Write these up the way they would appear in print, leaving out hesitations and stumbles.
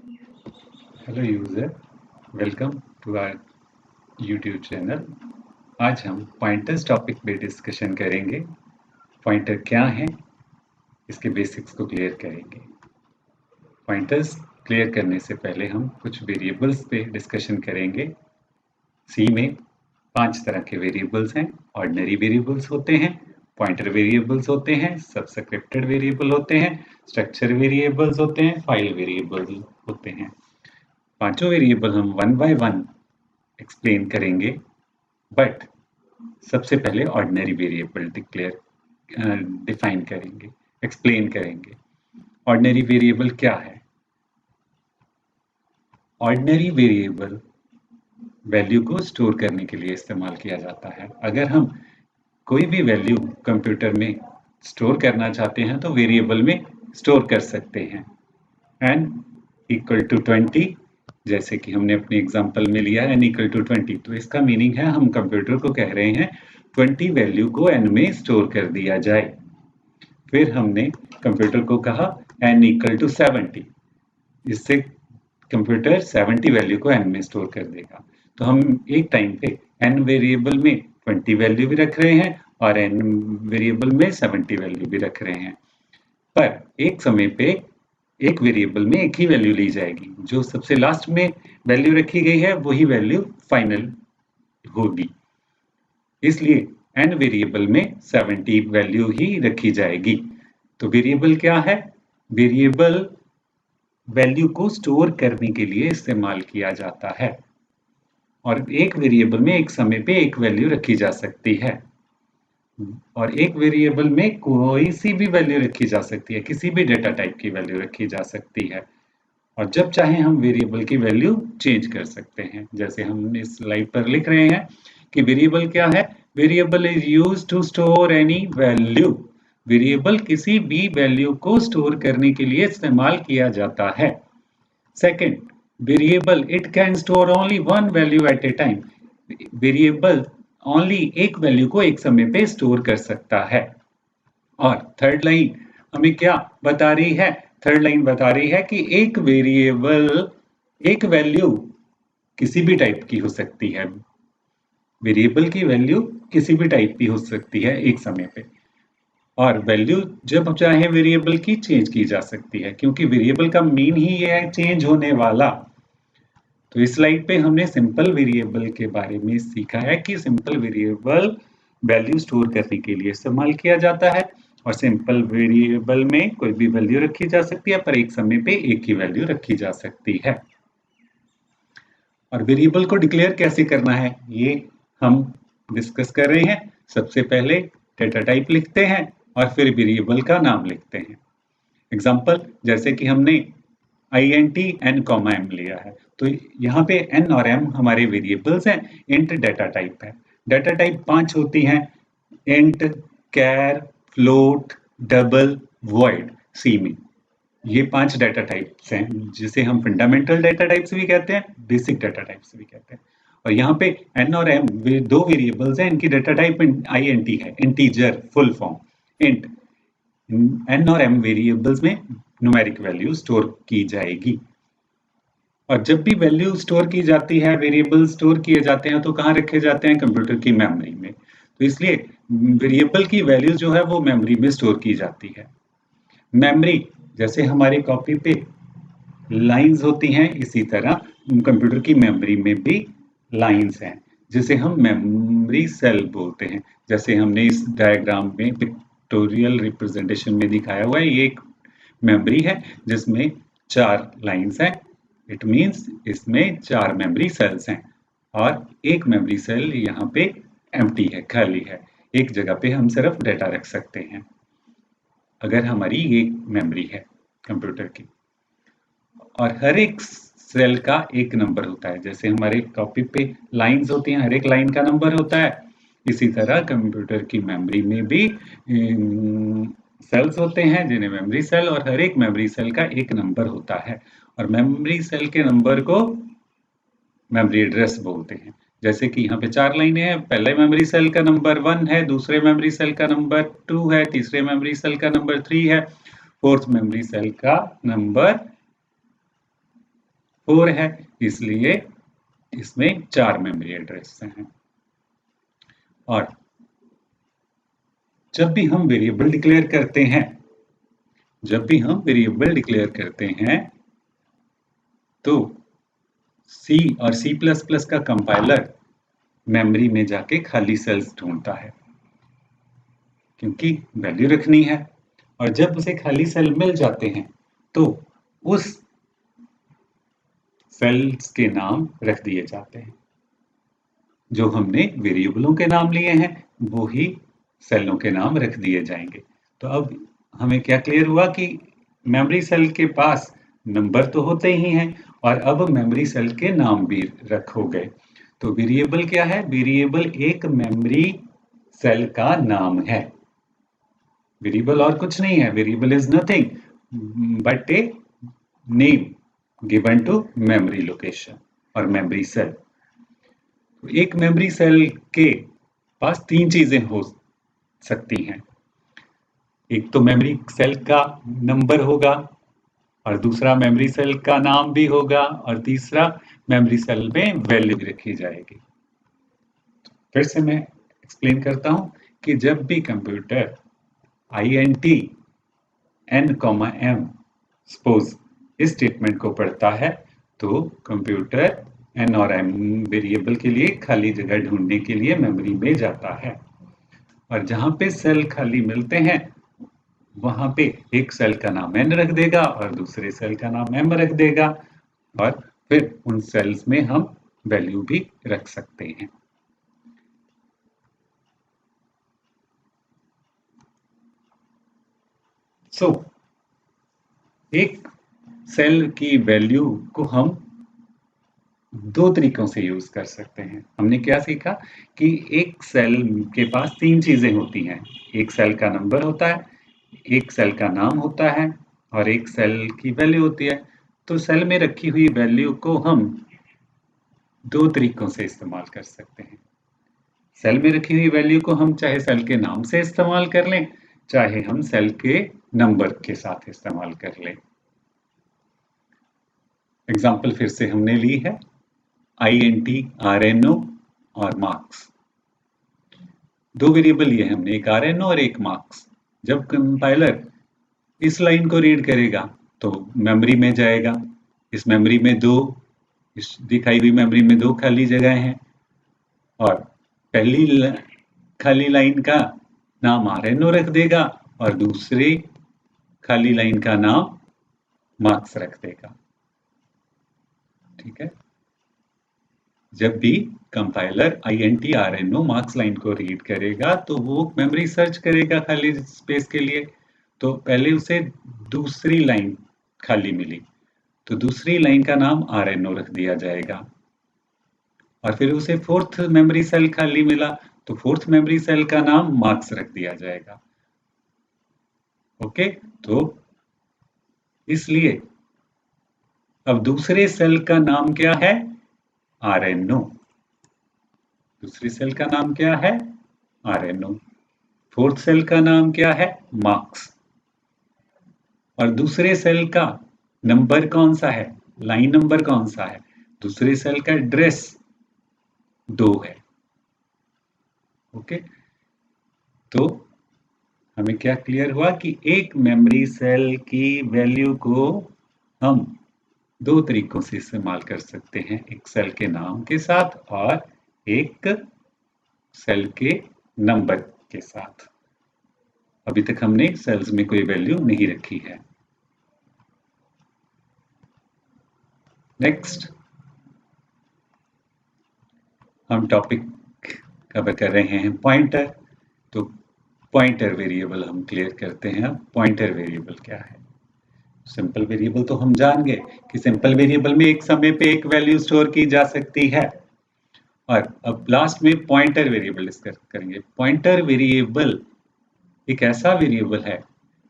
Hello user, welcome to our YouTube channel. आज हम pointers topic पे डिस्कशन करेंगे। पॉइंटर क्या हैं, इसके बेसिक्स को क्लियर करेंगे। पॉइंटर्स क्लियर करने से पहले हम कुछ वेरिएबल्स पे डिस्कशन करेंगे। सी में 5 तरह के वेरिएबल्स हैं। ऑर्डिनरी वेरिएबल्स होते हैं, पॉइंटर वेरिएबल्स होते हैं, सबस्क्रिप्टेड वेरिएबल होते हैं, स्ट्रक्चर वेरिएबल्स होते हैं, फाइल वेरिएबल होते हैं। पांचों वेरिएबल हम वन बाय वन एक्सप्लेन करेंगे, बट सबसे पहले ऑर्डिनरी वेरिएबल डिफाइन करेंगे, एक्सप्लेन करेंगे। ऑर्डिनरी वेरिएबल क्या है? ऑर्डिनरी वेरिएबल वैल्यू को स्टोर करने के लिए इस्तेमाल किया जाता है। अगर हम कोई भी वैल्यू कंप्यूटर में स्टोर करना चाहते हैं तो वेरिएबल में स्टोर कर सकते हैं। n इक्वल टू 20, जैसे कि हमने अपने एग्जांपल में लिया n इक्वल टू 20, तो इसका मीनिंग है हम कंप्यूटर को कह रहे हैं 20 वैल्यू को n में स्टोर कर दिया जाए। फिर हमने कंप्यूटर को कहा n इक्वल टू 70, इससे कंप्यूटर 70 वैल्यू को n में स्टोर कर देगा। तो हम एक टाइम पे n वेरिएबल में 20 वैल्यू भी रख रहे हैं और n वेरिएबल में 70 वैल्यू भी रख रहे हैं। पर एक समय पे एक वेरिएबल में एक ही वैल्यू ली जाएगी, जो सबसे लास्ट में वैल्यू रखी गई है वही वैल्यू फाइनल होगी। इसलिए n वेरिएबल में 70 वैल्यू ही रखी जाएगी। तो वेरिएबल क्या है? वेरिएबल वैल्यू को स्टोर करने के लिए इस्तेमाल किया जाता है और एक वेरिएबल में एक समय पे एक वैल्यू रखी जा सकती है और एक वेरिएबल में कोई सी भी वैल्यू रखी जा सकती है, किसी भी डेटा टाइप की वैल्यू रखी जा सकती है और जब चाहे हम वेरिएबल की वैल्यू चेंज कर सकते हैं। जैसे हम इस स्लाइड पर लिख रहे हैं कि वेरिएबल क्या है? Variable is used to store any value. Variable किसी भी वैल्यू को स्टोर करने के लिए इस्तेमाल किया जाता है। Second, variable it can store only one value at a time. Variable only एक वैल्यू को एक समय पे स्टोर कर सकता है। और थर्ड लाइन हमें क्या बता रही है? थर्ड लाइन बता रही है कि एक वेरिएबल, एक वैल्यू किसी भी टाइप की हो सकती है। वेरिएबल की वैल्यू किसी भी टाइप की हो सकती है एक समय पे और वैल्यू जब चाहे वेरिएबल की चेंज की जा सकती है, क्योंकि वेरिएबल का मीन ही ये है चेंज होने वाला। तो इस स्लाइड पे हमने सिंपल वेरिएबल के बारे में सीखा है कि सिंपल वेरिएबल वैल्यू स्टोर करने के लिए इस्तेमाल किया जाता है और सिंपल वेरिएबल में कोई भी वैल्यू रखी जा सकती है, पर एक समय पे एक ही वैल्यू रखी जा सकती है। और वेरिएबल को डिक्लेयर कैसे करना है ये हम डिस्कस कर रहे हैं। सबसे पहले डेटा टाइप लिखते हैं और फिर वेरिएबल का नाम लिखते हैं। एग्जाम्पल, जैसे कि हमने int n कॉमा m लिया है, तो यहाँ पे n और m हमारे वेरिएबल्स हैं। int डेटा टाइप है। डेटा टाइप 5 होती हैं: int, char, float, double, void, सी में। ये 5 डेटा टाइप्स हैं जिसे हम फंडामेंटल डेटा टाइप्स भी कहते हैं, बेसिक डेटा टाइप्स भी कहते हैं। और यहाँ पे n और m दो वेरिएबल्स हैं, इनकी डेटा टाइप int है, integer full form int। n और m वेरिएबल्स में न्यूमेरिक वैल्यू स्टोर की जाएगी और जब भी वैल्यू स्टोर की जाती है, वेरिएबल स्टोर किए जाते हैं, तो कहाँ रखे जाते हैं? कंप्यूटर की मेमोरी में। तो इसलिए वेरिएबल की वैल्यू जो है वो मेमोरी में स्टोर की जाती है। मेमोरी, जैसे हमारी कॉपी पे लाइंस होती हैं, इसी तरह कंप्यूटर की मेमोरी में भी लाइंस हैं, जिसे हम मेमोरी सेल बोलते हैं। जैसे हमने इस डायग्राम में पिक्टोरियल रिप्रेजेंटेशन में दिखाया हुआ है, ये एक मेमोरी है जिसमें 4 लाइंस हैं। इट मीन्स इसमें 4 मेमोरी सेल्स हैं और एक मेमोरी सेल यहाँ पे एम्प्टी है, खाली है। एक जगह पे हम सिर्फ डेटा रख सकते हैं अगर हमारी ये मेमोरी है कंप्यूटर की। और हर एक सेल का एक नंबर होता है। जैसे हमारे कॉपी पे लाइंस होती हैं, हर एक लाइन का नंबर होता है, इसी तरह कंप्यूटर की मेमोरी में भी सेल्स होते हैं जिन्हें मेमोरी सेल, और हर एक मेमोरी सेल का एक नंबर होता है और मेमोरी सेल के नंबर को मेमोरी एड्रेस बोलते हैं। जैसे कि यहाँ पे 4 लाइनें हैं। पहले मेमोरी सेल का नंबर 1 है, दूसरे मेमोरी सेल का नंबर 2 है, तीसरे मेमोरी सेल का नंबर 3 है, फोर्थ मेमोरी सेल का नंबर 4 है, इसलिए इसमें 4 मेमोरी एड्रेस हैं। और जब भी हम वेरिएबल डिक्लेयर करते हैं, तो सी और सी प्लस प्लस का कंपाइलर मेमोरी में जाके खाली सेल्स ढूंढता है, क्योंकि वैल्यू रखनी है। और जब उसे खाली सेल मिल जाते हैं तो उस सेल्स के नाम रख दिए जाते हैं। जो हमने वेरिएबलों के नाम लिए हैं वो ही सेलों के नाम रख दिए जाएंगे। तो अब हमें क्या क्लियर हुआ कि मेमोरी सेल के पास नंबर तो होते ही हैं और अब मेमोरी सेल के नाम भी रख हो गए। तो वेरिएबल क्या है? वेरिएबल एक मेमोरी सेल का नाम है। वेरिएबल और कुछ नहीं है। Variable is nothing but a name given to memory location और मेमोरी सेल। एक मेमोरी सेल के पास 3 चीजें हो सकती हैं। एक तो मेमोरी सेल का नंबर होगा और दूसरा मेमोरी सेल का नाम भी होगा और तीसरा मेमोरी सेल में वैल्यू रखी जाएगी। फिर से मैं एक्सप्लेन करता हूं कि जब भी कंप्यूटर INT n, सपोज इस स्टेटमेंट को पढ़ता है तो कंप्यूटर n और m वेरिएबल के लिए खाली जगह ढूंढने के लिए मेमोरी में जाता है और जहां पे सेल खाली मिलते हैं वहां पे एक सेल का नाम n रख देगा और दूसरे सेल का नाम m रख देगा और फिर उन सेल्स में हम वैल्यू भी रख सकते हैं। सो एक सेल की वैल्यू को हम 2 तरीकों से यूज कर सकते हैं। हमने क्या सीखा कि एक सेल के पास 3 चीजें होती हैं। एक सेल का नंबर होता है, एक सेल का नाम होता है और एक सेल की वैल्यू होती है। तो सेल में रखी हुई वैल्यू को हम 2 तरीकों से इस्तेमाल कर सकते हैं। सेल में रखी हुई वैल्यू को हम चाहे सेल के नाम से इस्तेमाल कर लें, चाहे हम सेल के नंबर के साथ इस्तेमाल कर लें। एग्जाम्पल फिर से हमने ली है INT, RNO और मार्क्स। 2 वेरिएबल लिए हमने, एक RNO और एक मार्क्स। जब कंपाइलर इस लाइन को रीड करेगा तो मेमोरी में जाएगा। इस मेमोरी में इस दिखाई हुई मेमोरी में 2 खाली जगह हैं और पहली खाली लाइन का नाम RNO रख देगा और दूसरी खाली लाइन का नाम मार्क्स रख देगा। ठीक है। जब भी compiler INT, RNO, marks line को रीड करेगा तो वो मेमोरी सर्च करेगा खाली स्पेस के लिए। तो पहले उसे दूसरी लाइन खाली मिली तो दूसरी लाइन का नाम RNO रख दिया जाएगा और फिर उसे 4th मेमोरी सेल खाली मिला तो 4th मेमोरी सेल का नाम मार्क्स रख दिया जाएगा। ओके, तो इसलिए अब दूसरे सेल का नाम क्या है? RNO। दूसरी सेल का नाम क्या है? RNO। 4th सेल का नाम क्या है? मार्क्स। और दूसरे सेल का नंबर कौन सा है? लाइन नंबर कौन सा है? दूसरे सेल का एड्रेस 2 है। ओके, तो हमें क्या क्लियर हुआ कि एक मेमोरी सेल की वैल्यू को हम 2 तरीकों से इस्तेमाल कर सकते हैं, एक सेल के नाम के साथ और एक सेल के नंबर के साथ। अभी तक हमने सेल्स में कोई वैल्यू नहीं रखी है। नेक्स्ट हम टॉपिक कवर कर रहे हैं पॉइंटर। तो पॉइंटर वेरिएबल हम क्लियर करते हैं। पॉइंटर वेरिएबल क्या है? सिंपल वेरिएबल तो हम जान गए कि सिंपल वेरिएबल में एक समय पे एक वैल्यू स्टोर की जा सकती है और अब लास्ट में पॉइंटर वेरिएबल डिस्कस करेंगे। पॉइंटर वेरिएबल एक ऐसा वेरिएबल है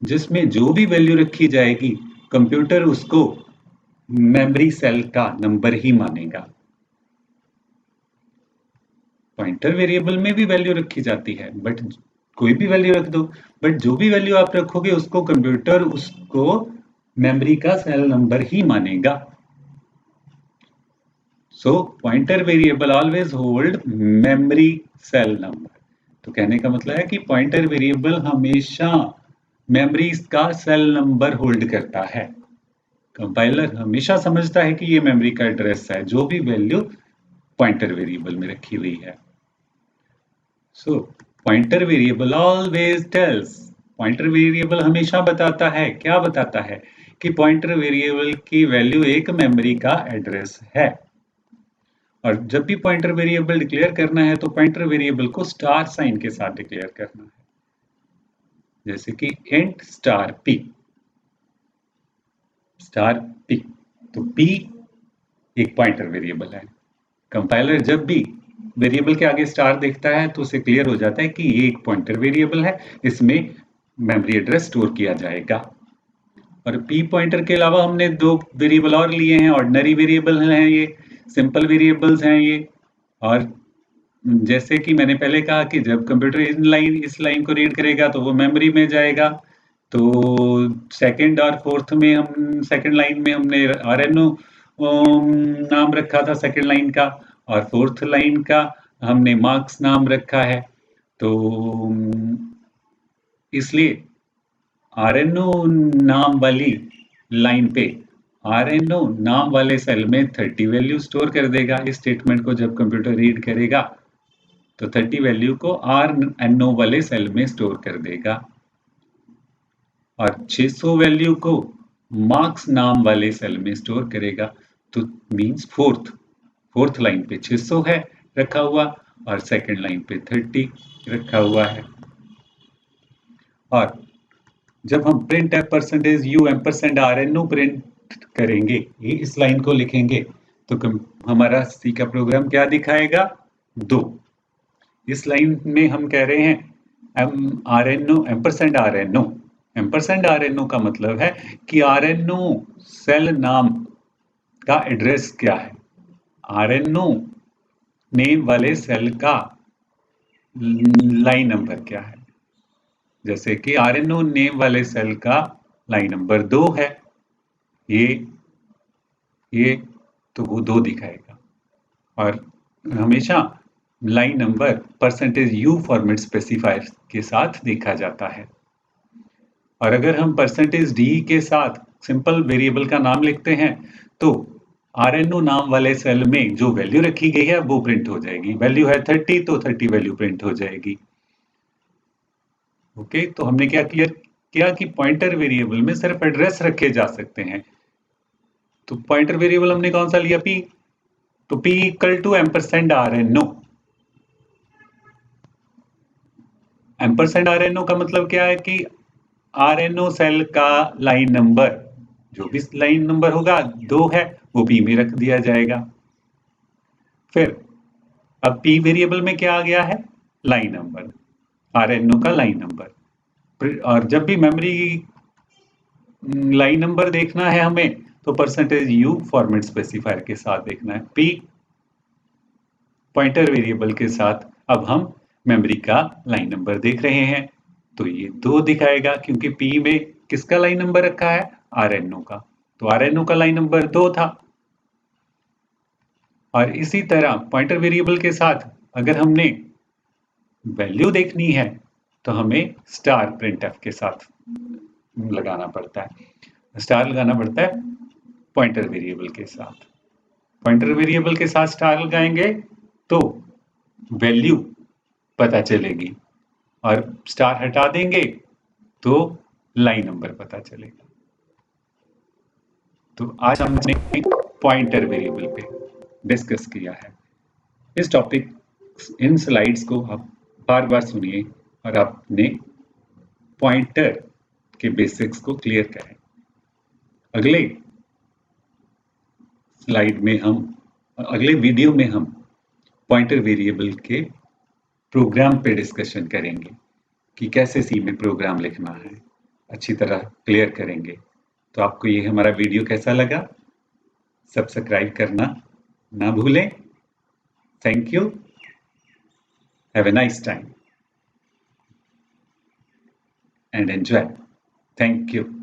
जिसमें जो भी वैल्यू रखी जाएगी कंप्यूटर उसको मेमोरी सेल का नंबर ही मानेगा। पॉइंटर वेरिएबल में भी वैल्यू रखी जाती है बट कोई भी वैल्यू रख दो, बट जो भी वैल्यू आप रखोगे उसको कंप्यूटर उसको मेमोरी का सेल नंबर ही मानेगा। So pointer variable always hold memory cell number. तो कहने का मतलब है कि पॉइंटर वेरिएबल हमेशा मेमोरी का सेल नंबर होल्ड करता है। कंपाइलर हमेशा समझता है कि ये मेमोरी का एड्रेस है जो भी वैल्यू पॉइंटर वेरिएबल में रखी हुई है। So pointer variable always tells, pointer variable हमेशा बताता है, क्या बताता है कि पॉइंटर वेरिएबल की वैल्यू एक मेमोरी का एड्रेस है। और जब भी पॉइंटर वेरिएबल डिक्लेयर करना है तो पॉइंटर वेरिएबल को स्टार साइन के साथ डिक्लेयर करना है, जैसे कि int star P, star P. तो पी एक पॉइंटर वेरिएबल है। कंपाइलर जब भी वेरिएबल के आगे स्टार देखता है तो उसे क्लियर हो जाता है कि ये एक पॉइंटर वेरिएबल है, इसमें मेमोरी एड्रेस स्टोर किया जाएगा। और पी पॉइंटर के अलावा हमने दो वेरिएबल और लिए हैं, ऑर्डिनरी वेरिएबल हैं ये, सिंपल वेरिएबल्स हैं ये। और जैसे कि मैंने पहले कहा कि जब कंप्यूटर इस लाइन को रीड करेगा तो वो मेमोरी में जाएगा। तो सेकंड और फोर्थ में हम सेकंड लाइन में हमने आरएनओ नाम रखा था सेकंड लाइन का, और फोर्थ लाइन का हमने मार्क्स नाम रखा है। तो इसलिए आरएनओ नाम वाली लाइन पे आरएनओ नाम वाले सेल में 30 वैल्यू स्टोर कर देगा। इस स्टेटमेंट को जब कंप्यूटर रीड करेगा तो 30 वैल्यू को आरएनओ वाले सेल में स्टोर कर देगा, और 600 वैल्यू को मार्क्स नाम वाले सेल में स्टोर करेगा। तो मींस फोर्थ लाइन पे 600 है रखा हुआ, और सेकंड लाइन पे 30 रखा हुआ है। और जब हम print F percentage U ampersand R N O print करेंगे, ये इस लाइन को लिखेंगे, तो हमारा सी का प्रोग्राम क्या दिखाएगा? 2। इस लाइन में हम कह रहे हैं आरएनओ एम्परसेंड आरएनओ। एम्परसेंड आरएनओ का मतलब है कि आरएनओ सेल नाम का एड्रेस क्या है, आरएनओ नेम वाले सेल का लाइन नंबर क्या है। जैसे कि आरएनओ नेम वाले सेल का लाइन नंबर 2 है, ये तो वो 2 दिखाएगा। और हमेशा line number percentage you format specifier के साथ देखा जाता है। और अगर हम परसेंटेज डी के साथ सिंपल वेरिएबल का नाम लिखते हैं तो आरएनओ नाम वाले सेल में जो वैल्यू रखी गई है वो प्रिंट हो जाएगी। वैल्यू है 30 तो 30 वैल्यू प्रिंट हो जाएगी। ओके, तो हमने क्या क्लियर किया कि पॉइंटर वेरिएबल में सिर्फ एड्रेस रखे जा सकते हैं। तो पॉइंटर वेरिएबल हमने कौन सा लिया? पी। तो P equal to ampersand R N O. Ampersand R N O का मतलब क्या है कि आरएनओ सेल का लाइन नंबर, जो भी लाइन नंबर होगा 2 है, वो पी में रख दिया जाएगा। फिर अब पी वेरिएबल में क्या आ गया है? लाइन नंबर, आरएनओ का लाइन नंबर। और जब भी मेमोरी लाइन नंबर देखना है हमें तो परसेंटेज यू फॉर्मेट स्पेसिफायर के साथ देखना है। पी पॉइंटर वेरिएबल के साथ अब हम मेमोरी का लाइन नंबर देख रहे हैं, तो ये 2 दिखाएगा क्योंकि पी में किसका लाइन नंबर रखा है? आरएनओ का। तो आरएनओ का लाइन नंबर 2 था। और इसी तरह पॉइंटर वेरिएबल के साथ अगर हमने वैल्यू देखनी है तो हमें स्टार प्रिंटफ के साथ लगाना पड़ता है। स्टार लगाना पड़ता है पॉइंटर वेरिएबल के साथ। पॉइंटर वेरिएबल के साथ स्टार लगाएंगे तो वैल्यू पता चलेगी, और स्टार हटा देंगे तो लाइन नंबर पता चलेगा। तो आज हमने पॉइंटर वेरिएबल पे डिस्कस किया है। इस टॉपिक इन स्लाइड्स को आप बार बार सुनिए और आपने पॉइंटर के बेसिक्स को क्लियर करें। अगले वीडियो में हम पॉइंटर वेरिएबल के प्रोग्राम पे डिस्कशन करेंगे कि कैसे सी में प्रोग्राम लिखना है, अच्छी तरह क्लियर करेंगे। तो आपको ये हमारा वीडियो कैसा लगा? सब्सक्राइब करना ना भूलें। Thank you. Have a nice time and enjoy. Thank you.